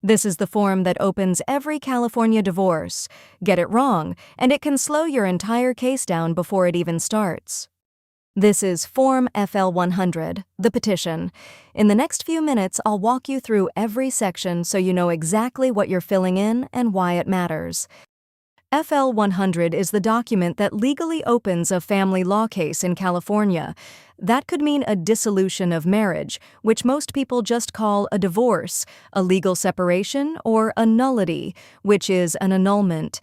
This is the form that opens every California divorce. Get it wrong, and it can slow your entire case down before it even starts. This is Form FL-100, the petition. In the next few minutes, I'll walk you through every section so you know exactly what you're filling in and why it matters. FL-100 is the document that legally opens a family law case in California. That could mean a dissolution of marriage, which most people just call a divorce, a legal separation, or a nullity, which is an annulment.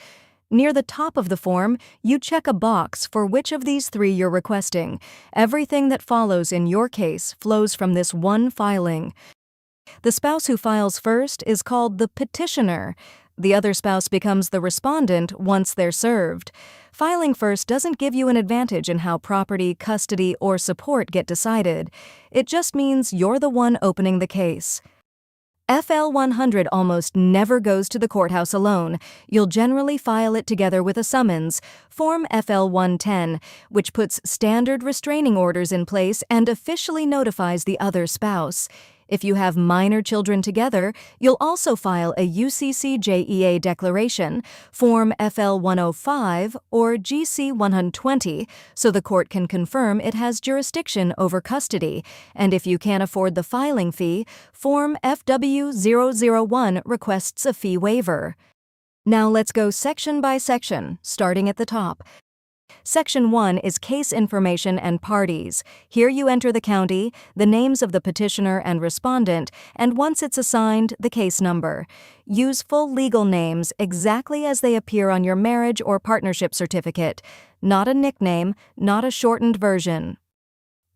Near the top of the form, you check a box for which of these three you're requesting. Everything that follows in your case flows from this one filing. The spouse who files first is called the petitioner. The other spouse becomes the respondent once they're served. Filing first doesn't give you an advantage in how property, custody, or support get decided. It just means you're the one opening the case. FL-100 almost never goes to the courthouse alone. You'll generally file it together with a summons, Form FL-110, which puts standard restraining orders in place and officially notifies the other spouse. If you have minor children together, you'll also file a UCCJEA declaration, Form FL-105 or GC-120, so the court can confirm it has jurisdiction over custody, and if you can't afford the filing fee, Form FW-001 requests a fee waiver. Now let's go section by section, starting at the top. Section 1 is Case Information and Parties. Here you enter the county, the names of the petitioner and respondent, and once it's assigned, the case number. Use full legal names exactly as they appear on your marriage or partnership certificate. Not a nickname, not a shortened version.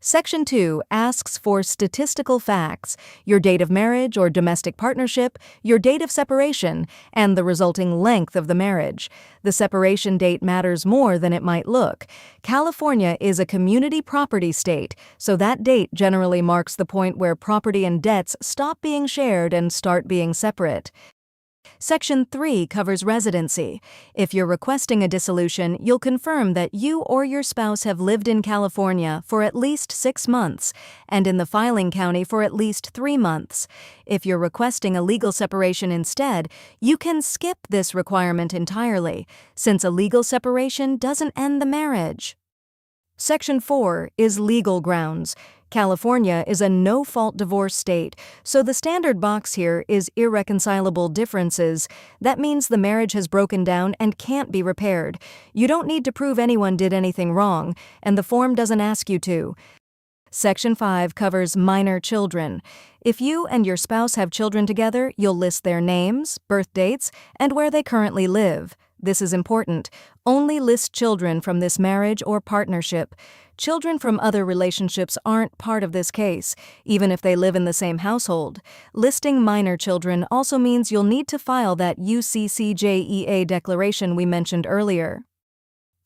Section 2 asks for statistical facts, your date of marriage or domestic partnership, your date of separation, and the resulting length of the marriage. The separation date matters more than it might look. California is a community property state, so that date generally marks the point where property and debts stop being shared and start being separate. Section 3 covers residency. If you're requesting a dissolution, you'll confirm that you or your spouse have lived in California for at least 6 months, and in the filing county for at least 3 months. If you're requesting a legal separation instead, you can skip this requirement entirely, since a legal separation doesn't end the marriage. Section 4 is legal grounds. California is a no-fault divorce state, so the standard box here is irreconcilable differences. That means the marriage has broken down and can't be repaired. You don't need to prove anyone did anything wrong, and the form doesn't ask you to. Section 5 covers minor children. If you and your spouse have children together, you'll list their names, birth dates, and where they currently live. This is important. Only list children from this marriage or partnership. Children from other relationships aren't part of this case, even if they live in the same household. Listing minor children also means you'll need to file that UCCJEA declaration we mentioned earlier.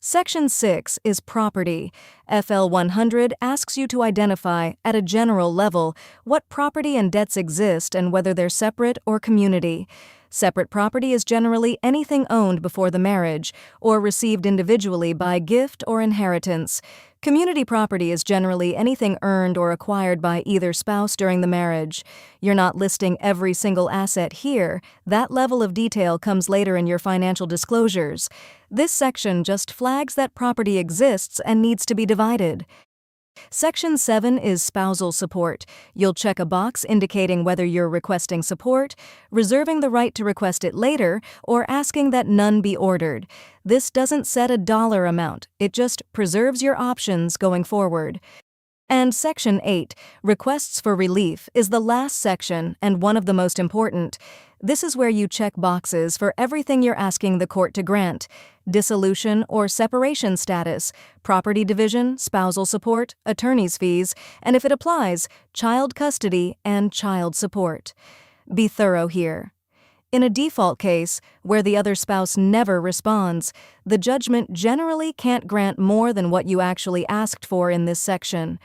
Section 6 is property. FL-100 asks you to identify, at a general level, what property and debts exist and whether they're separate or community. Separate property is generally anything owned before the marriage, or received individually by gift or inheritance. Community property is generally anything earned or acquired by either spouse during the marriage. You're not listing every single asset here. That level of detail comes later in your financial disclosures. This section just flags that property exists and needs to be divided. Section 7 is spousal support. You'll check a box indicating whether you're requesting support, reserving the right to request it later, or asking that none be ordered. This doesn't set a dollar amount. It just preserves your options going forward. And Section 8, Requests for Relief, is the last section and one of the most important. This is where you check boxes for everything you're asking the court to grant: dissolution or separation status, property division, spousal support, attorney's fees, and if it applies, child custody and child support. Be thorough here. In a default case, where the other spouse never responds, the judgment generally can't grant more than what you actually asked for in this section.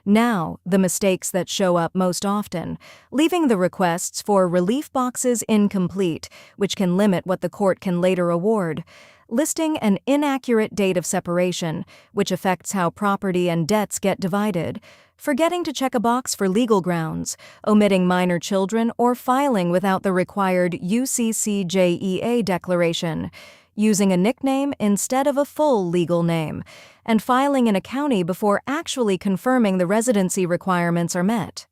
Now, the mistakes that show up most often: leaving the requests for relief boxes incomplete, which can limit what the court can later award; listing an inaccurate date of separation, which affects how property and debts get divided; Forgetting to check a box for legal grounds, omitting minor children, or filing without the required UCCJEA declaration, using a nickname instead of a full legal name, and filing in a county before actually confirming the residency requirements are met.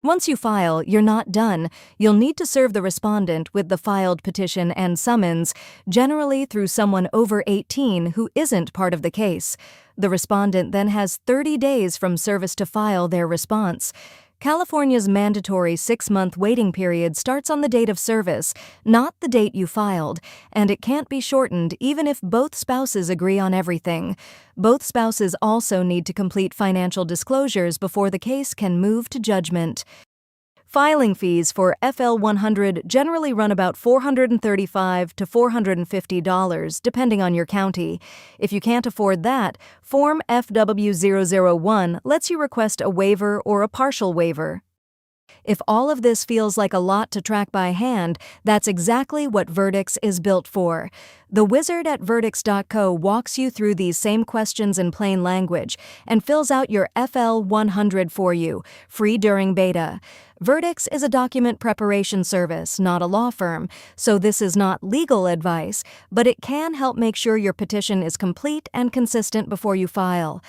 Once you file, you're not done. You'll need to serve the respondent with the filed petition and summons, generally through someone over 18 who isn't part of the case. The respondent then has 30 days from service to file their response. California's mandatory 6-month waiting period starts on the date of service, not the date you filed, and it can't be shortened even if both spouses agree on everything. Both spouses also need to complete financial disclosures before the case can move to judgment. Filing fees for FL-100 generally run about $435 to $450, depending on your county. If you can't afford that, Form FW-001 lets you request a waiver or a partial waiver. If all of this feels like a lot to track by hand, that's exactly what Virdix is built for. The wizard at Virdix.co walks you through these same questions in plain language and fills out your FL-100 for you, free during beta. Virdix is a document preparation service, not a law firm, so this is not legal advice, but it can help make sure your petition is complete and consistent before you file.